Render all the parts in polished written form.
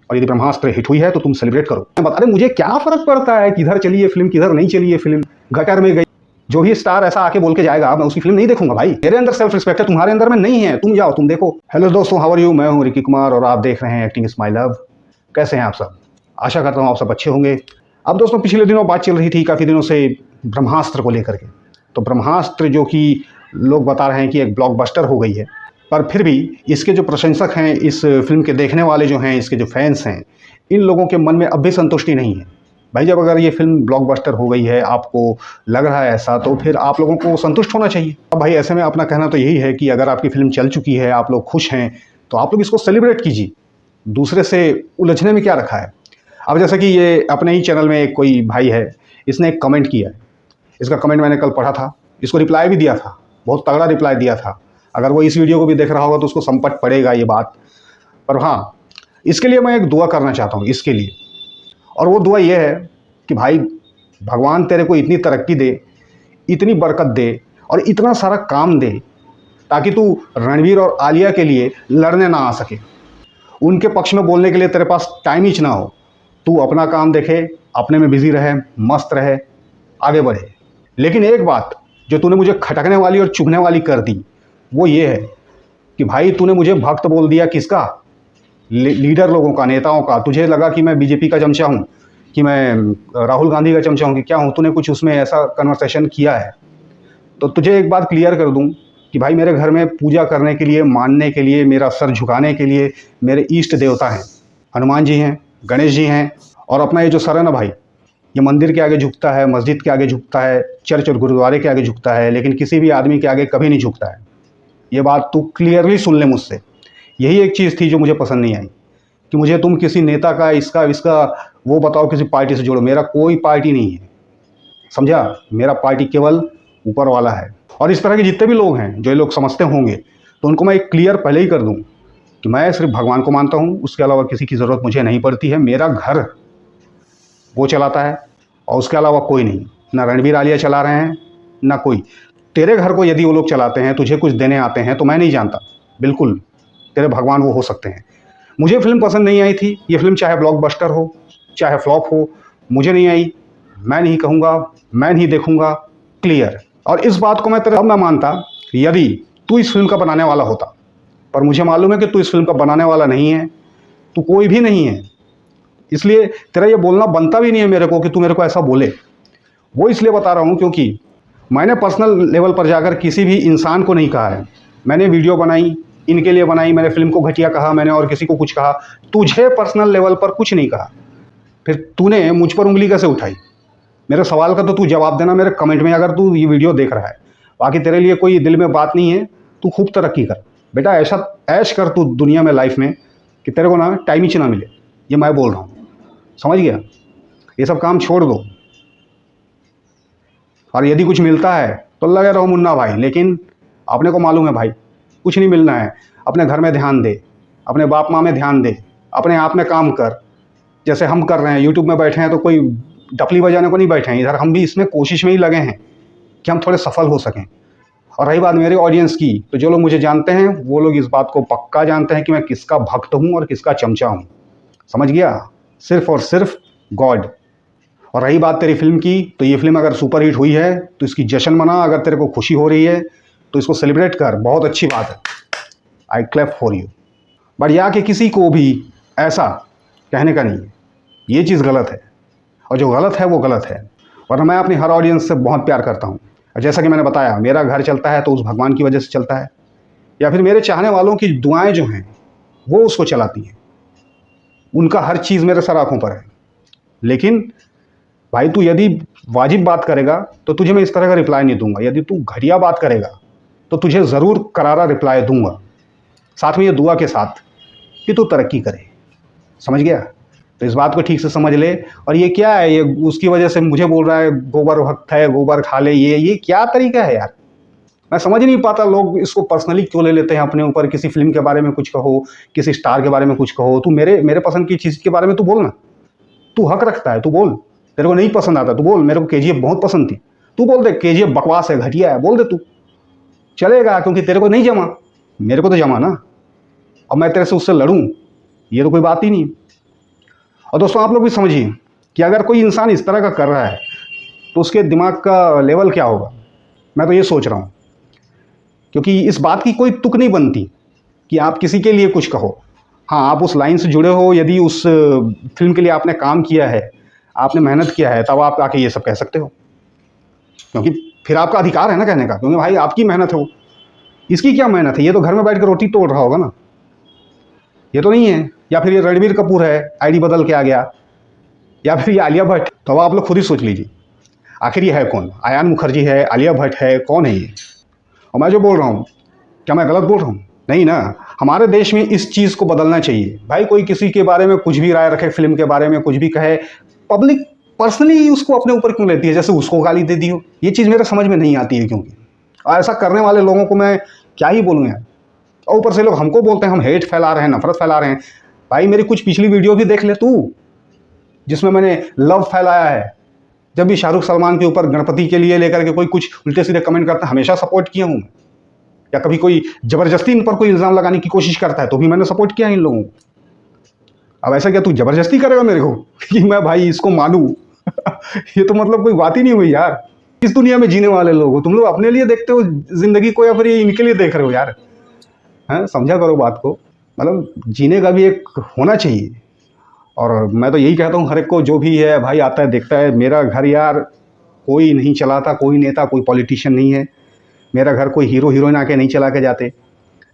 और यदि ब्रह्मास्त्र हिट हुई है तो तुम सेलिब्रेट करो। अरे मुझे क्या फर्क पड़ता है किधर चली है फिल्म, किधर नहीं चली है फिल्म, गटर में गई, जो भी स्टार ऐसा आके बोल के जाएगा मैं उसकी फिल्म नहीं देखूंगा भाई। मेरे अंदर सेल्फ रिस्पेक्ट है, तुम्हारे अंदर में नहीं है, तुम जाओ तुम देखो। हेलो दोस्तों, हाउ आर यू, मैं हूं रिकी कुमार और आप देख रहे हैं एक्टिंग इज माय लव। कैसे हैं आप सब? आशा करता हूं आप सब अच्छे होंगे। अब दोस्तों पिछले दिनों बात चल रही थी काफ़ी दिनों से ब्रह्मास्त्र को लेकर के। तो ब्रह्मास्त्र जो कि लोग बता रहे हैं कि एक ब्लॉकबस्टर हो गई है, पर फिर भी इसके जो प्रशंसक हैं, इस फिल्म के देखने वाले जो हैं, इसके जो फैंस हैं, इन लोगों के मन में अब भी संतुष्टि नहीं है। भाई जब अगर ये फिल्म ब्लॉकबस्टर हो गई है, आपको लग रहा है ऐसा, तो फिर आप लोगों को संतुष्ट होना चाहिए। अब भाई ऐसे में अपना कहना तो यही है कि अगर आपकी फिल्म चल चुकी है, आप लोग खुश हैं, तो आप लोग इसको सेलिब्रेट कीजिए। दूसरे से उलझने में क्या रखा है। अब जैसे कि ये अपने ही चैनल में एक कोई भाई है, इसने एक कमेंट किया है। इसका कमेंट मैंने कल पढ़ा था, इसको रिप्लाई भी दिया था, बहुत तगड़ा रिप्लाई दिया था। अगर वो इस वीडियो को भी देख रहा होगा तो उसको संपट पड़ेगा ये बात। पर हाँ, इसके लिए मैं एक दुआ करना चाहता हूँ इसके लिए, और वो दुआ ये है कि भाई भगवान तेरे को इतनी तरक्की दे, इतनी बरकत दे और इतना सारा काम दे ताकि तू रणवीर और आलिया के लिए लड़ने ना आ सके, उनके पक्ष में बोलने के लिए तेरे पास टाइम ही ना हो। तू अपना काम देखे, अपने में बिजी रहे, मस्त रहे, आगे बढ़े। लेकिन एक बात जो तूने मुझे खटकने वाली और चुभने वाली कर दी, वो ये है कि भाई तूने मुझे भक्त बोल दिया। किसका? लीडर लोगों का, नेताओं का। तुझे लगा कि मैं बीजेपी का चमचा हूँ, कि मैं राहुल गांधी का चमचा हूँ, कि क्या हूँ। तूने कुछ उसमें ऐसा कन्वर्सेशन किया है। तो तुझे एक बात क्लियर कर दूँ कि भाई मेरे घर में पूजा करने के लिए, मानने के लिए, मेरा सर झुकाने के लिए मेरे इष्ट देवता हैं। हनुमान जी हैं, गणेश जी हैं, और अपना ये जो सर है ना भाई, ये मंदिर के आगे झुकता है, मस्जिद के आगे झुकता है, चर्च और गुरुद्वारे के आगे झुकता है, लेकिन किसी भी आदमी के आगे कभी नहीं झुकता है। ये बात तू क्लियरली सुन ले मुझसे। यही एक चीज़ थी जो मुझे पसंद नहीं आई, कि मुझे तुम किसी नेता का, इसका वो बताओ, किसी पार्टी से जोड़ो। मेरा कोई पार्टी नहीं है, समझा? मेरा पार्टी केवल ऊपर वाला है। और इस तरह के जितने भी लोग हैं जो ये लोग समझते होंगे, तो उनको मैं एक क्लियर पहले ही कर दूं कि मैं सिर्फ भगवान को मानता हूं, उसके अलावा किसी की ज़रूरत मुझे नहीं पड़ती है। मेरा घर वो चलाता है और उसके अलावा कोई नहीं। ना रणवीर आलिया चला रहे हैं, ना कोई। तेरे घर को यदि वो लोग चलाते हैं, तुझे कुछ देने आते हैं, तो मैं नहीं जानता। बिल्कुल तेरे भगवान वो हो सकते हैं। मुझे फिल्म पसंद नहीं आई थी। ये फिल्म चाहे ब्लॉकबस्टर हो, चाहे फ्लॉप हो, मुझे नहीं आई। मैं नहीं कहूँगा, मैं नहीं देखूँगा, क्लियर। और इस बात को मैं तेरे अब मैं मानता यदि तू इस फिल्म का बनाने वाला होता, पर मुझे मालूम है कि तू इस फिल्म का बनाने वाला नहीं है, तू कोई भी नहीं है। इसलिए तेरा ये बोलना बनता भी नहीं है मेरे को कि तू मेरे को ऐसा बोले। वो इसलिए बता रहा हूँ क्योंकि मैंने पर्सनल लेवल पर जाकर किसी भी इंसान को नहीं कहा है। मैंने वीडियो बनाई, इनके लिए बनाई, मैंने फिल्म को घटिया कहा, मैंने और किसी को कुछ कहा। तुझे पर्सनल लेवल पर कुछ नहीं कहा। फिर तूने मुझ पर उंगली कैसे उठाई? मेरे सवाल का तो तू जवाब देना मेरे कमेंट में, अगर तू ये वीडियो देख रहा है। बाकी तेरे लिए कोई दिल में बात नहीं है, तू खूब तरक्की कर बेटा, ऐसा ऐश कर तू दुनिया में, लाइफ में, कि तेरे को ना टाइम ही ना मिले। ये मैं बोल रहा हूँ, समझ गया? ये सब काम छोड़ दो, और यदि कुछ मिलता है तो लगे रहो मुन्ना भाई। लेकिन अपने को मालूम है भाई कुछ नहीं मिलना है। अपने घर में ध्यान दे, अपने बाप माँ में ध्यान दे, अपने आप में काम कर, जैसे हम कर रहे हैं। यूट्यूब में बैठे हैं तो कोई डपली बजाने को नहीं बैठे हैं इधर। हम भी इसमें कोशिश में ही लगे हैं कि हम थोड़े सफल हो सकें। और रही बात मेरे ऑडियंस की, तो जो लोग मुझे जानते हैं वो लोग इस बात को पक्का जानते हैं कि मैं किसका भक्त हूँ और किसका चमचा हूँ। समझ गया? सिर्फ और सिर्फ गॉड। और रही बात तेरी फिल्म की, तो ये फिल्म अगर सुपर हिट हुई है तो इसकी जश्न मना। अगर तेरे को खुशी हो रही है तो इसको सेलिब्रेट कर, बहुत अच्छी बात है। आई क्लैप फॉर यू। बट या कि किसी को भी ऐसा कहने का नहीं है, ये चीज़ गलत है, और जो गलत है वो गलत है। वरना मैं अपनी हर ऑडियंस से बहुत प्यार करता हूँ। और जैसा कि मैंने बताया, मेरा घर चलता है तो उस भगवान की वजह से चलता है, या फिर मेरे चाहने वालों की दुआएं जो हैं वो उसको चलाती हैं। उनका हर चीज़ मेरे सर आँखों पर है। लेकिन भाई तू यदि वाजिब बात करेगा तो तुझे मैं इस तरह का रिप्लाई नहीं दूंगा। यदि तू घटिया बात करेगा तो तुझे ज़रूर करारा रिप्लाई दूंगा, साथ में ये दुआ के साथ कि तू तरक्की करे। समझ गया? तो इस बात को ठीक से समझ ले। और ये क्या है, ये उसकी वजह से मुझे बोल रहा है गोबर भक्त है, गोबर खा ले। ये क्या तरीका है यार? मैं समझ नहीं पाता लोग इसको पर्सनली क्यों ले लेते हैं अपने ऊपर। किसी फिल्म के बारे में कुछ कहो, किसी स्टार के बारे में कुछ कहो, तू मेरे पसंद की चीज़ के बारे में तू बोल ना। तू हक रखता है, तू बोल। तेरे को नहीं पसंद आता, तू बोल। मेरे को केजीएफ बहुत पसंद थी, तू बोल दे केजीएफ बकवास है, घटिया है, बोल दे तू, चलेगा। क्योंकि तेरे को नहीं जमा, मेरे को तो जमा ना। और मैं तेरे से उससे लड़ूं, ये तो कोई बात ही नहीं। और दोस्तों आप लोग भी समझिए कि अगर कोई इंसान इस तरह का कर रहा है तो उसके दिमाग का लेवल क्या होगा। मैं तो ये सोच रहा हूँ, क्योंकि इस बात की कोई तुक नहीं बनती कि आप किसी के लिए कुछ कहो। हाँ, आप उस लाइन से जुड़े हो, यदि उस फिल्म के लिए आपने काम किया है, आपने मेहनत किया है, तब आप आके ये सब कह सकते हो, क्योंकि फिर आपका अधिकार है ना कहने का, क्योंकि भाई आपकी मेहनत है वो। इसकी क्या मेहनत है, ये तो घर में बैठ कर रोटी तोड़ रहा होगा ना, ये तो नहीं है। या फिर ये रणबीर कपूर है, आईडी बदल के आ गया, या फिर ये आलिया भट्ट। तो अब आप लोग खुद ही सोच लीजिए, आखिर ये है कौन? आयान मुखर्जी है, आलिया भट्ट है, कौन है ये? और मैं जो बोल रहा हूँ, क्या मैं गलत बोल रहा हूँ? नहीं ना। हमारे देश में इस चीज़ को बदलना चाहिए। भाई कोई किसी के बारे में कुछ भी राय रखे, फिल्म के बारे में कुछ भी कहे, पब्लिक पर्सनली उसको अपने ऊपर क्यों लेती है, जैसे उसको गाली दे दी हो। ये चीज़ मेरे समझ में नहीं आती है, क्योंकि ऐसा करने वाले लोगों को मैं क्या ही बोलूँ यार। और ऊपर से लोग हमको बोलते हैं हम हेट फैला रहे हैं, नफरत फैला रहे हैं। भाई मेरी कुछ पिछली वीडियो भी देख ले तू, जिसमें मैंने लव फैलाया है। जब भी शाहरुख सलमान के ऊपर गणपति के लिए लेकर के कोई कुछ उल्टे सीधे कमेंट करता है, हमेशा सपोर्ट किया हूँ मैं। या कभी कोई जबरदस्ती इन पर कोई इल्ज़ाम लगाने की कोशिश करता है तो भी मैंने सपोर्ट किया इन लोगों को। अब ऐसा क्या तू जबरदस्ती करेगा मेरे को कि मैं भाई इसको मानूं? ये तो मतलब कोई बात ही नहीं हुई यार। किस दुनिया में जीने वाले लोग हो तुम लोग? अपने लिए देखते हो जिंदगी को या फिर ये इनके लिए देख रहे हो यार? हैं, समझा करो बात को। मतलब जीने का भी एक होना चाहिए। और मैं तो यही कहता हूँ हर एक को, जो भी है भाई आता है देखता है। मेरा घर यार कोई नहीं चलाता, कोई नेता, कोई पॉलिटिशियन नहीं है। मेरा घर कोई हीरो हीरोइन आके नहीं चला के जाते।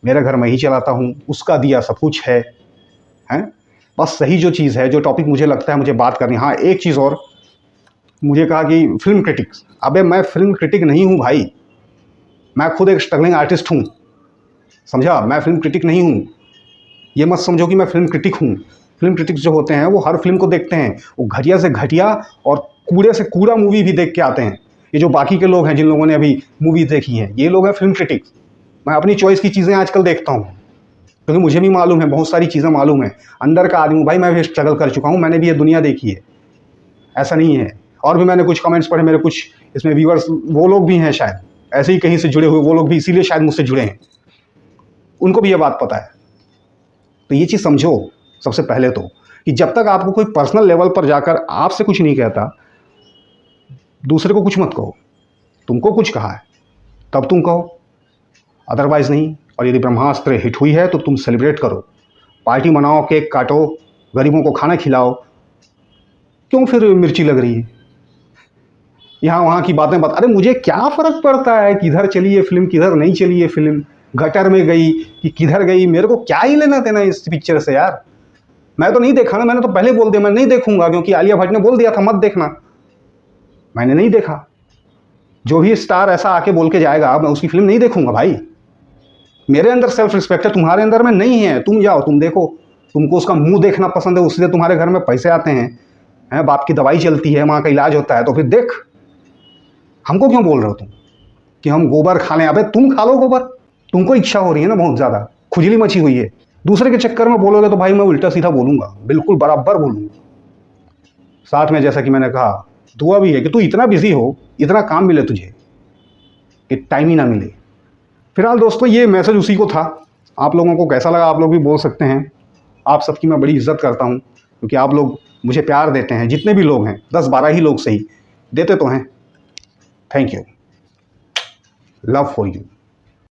मेरा घर मैं ही चलाता हूँ, उसका दिया सब कुछ है। हैं, बस सही जो चीज़ है, जो टॉपिक मुझे लगता है मुझे बात करनी। हाँ, एक चीज़ और, मुझे कहा कि फिल्म क्रिटिक्स। अबे मैं फिल्म क्रिटिक नहीं हूँ भाई, मैं खुद एक स्ट्रगलिंग आर्टिस्ट हूँ, समझा? मैं फिल्म क्रिटिक नहीं हूँ। ये मत समझो कि मैं फिल्म क्रिटिक हूँ। फिल्म क्रिटिक्स जो होते हैं वो हर फिल्म को देखते हैं, वो घटिया से घटिया और कूड़े से कूड़ा मूवी भी देख के आते हैं। ये जो बाकी के लोग हैं जिन लोगों ने अभी मूवी देखी हैं, ये लोग हैं फिल्म क्रिटिक्स। मैं अपनी चॉइस की चीज़ें आजकल देखता हूँ, क्योंकि मुझे भी मालूम है, बहुत सारी चीज़ें मालूम है। अंदर का आदमी हूँ भाई, मैं भी स्ट्रगल कर चुका हूँ, मैंने भी ये दुनिया देखी है, ऐसा नहीं है। और भी मैंने कुछ कमेंट्स पढ़े, मेरे कुछ इसमें व्यूअर्स वो लोग भी हैं शायद ऐसे ही कहीं से जुड़े हुए, वो लोग भी इसीलिए शायद मुझसे जुड़े हैं, उनको भी ये बात पता है। तो ये चीज़ समझो सबसे पहले तो, कि जब तक आपको कोई पर्सनल लेवल पर जाकर आपसे कुछ नहीं कहता, दूसरे को कुछ मत कहो। तुमको कुछ कहा है तब तुम कहो, अदरवाइज नहीं। और यदि ब्रह्मास्त्र हिट हुई है तो तुम सेलिब्रेट करो, पार्टी मनाओ, केक काटो, गरीबों को खाना खिलाओ। क्यों फिर मिर्ची लग रही है? यहाँ वहाँ की बातें बता, अरे मुझे क्या फ़र्क पड़ता है किधर चली है फिल्म, किधर नहीं चली है फिल्म, गटर में गई कि किधर गई, मेरे को क्या ही लेना देना इस पिक्चर से यार। मैं तो नहीं देखा ना, मैंने तो पहले बोल दिया मैं नहीं देखूंगा, क्योंकि आलिया भट्ट ने बोल दिया था मत देखना। मैंने नहीं देखा। जो भी स्टार ऐसा आके बोल के जाएगा मैं उसकी फिल्म नहीं देखूंगा भाई। मेरे अंदर सेल्फ रिस्पेक्ट है, तुम्हारे अंदर में नहीं है। तुम जाओ, तुम देखो, तुमको उसका मुंह देखना पसंद है, उससे तुम्हारे घर में पैसे आते हैं, बाप की दवाई चलती है, माँ का इलाज होता है, तो फिर देख। हमको क्यों बोल रहे हो तुम कि हम गोबर खा लें? अबे तुम खा लो गोबर, तुमको इच्छा हो रही है ना बहुत ज़्यादा, खुजली मची हुई है। दूसरे के चक्कर में बोलोगे तो भाई मैं उल्टा सीधा बोलूँगा, बिल्कुल बराबर बोलूँगा। साथ में जैसा कि मैंने कहा, दुआ भी है कि तू इतना बिजी हो, इतना काम मिले तुझे कि टाइम ही ना मिले। फिलहाल दोस्तों ये मैसेज उसी को था। आप लोगों को कैसा लगा आप लोग भी बोल सकते हैं। आप सबकी मैं बड़ी इज्जत करता हूँ, क्योंकि आप लोग मुझे प्यार देते हैं। जितने भी लोग हैं, 10-12 ही लोग सही देते तो हैं। Thank you, love for you.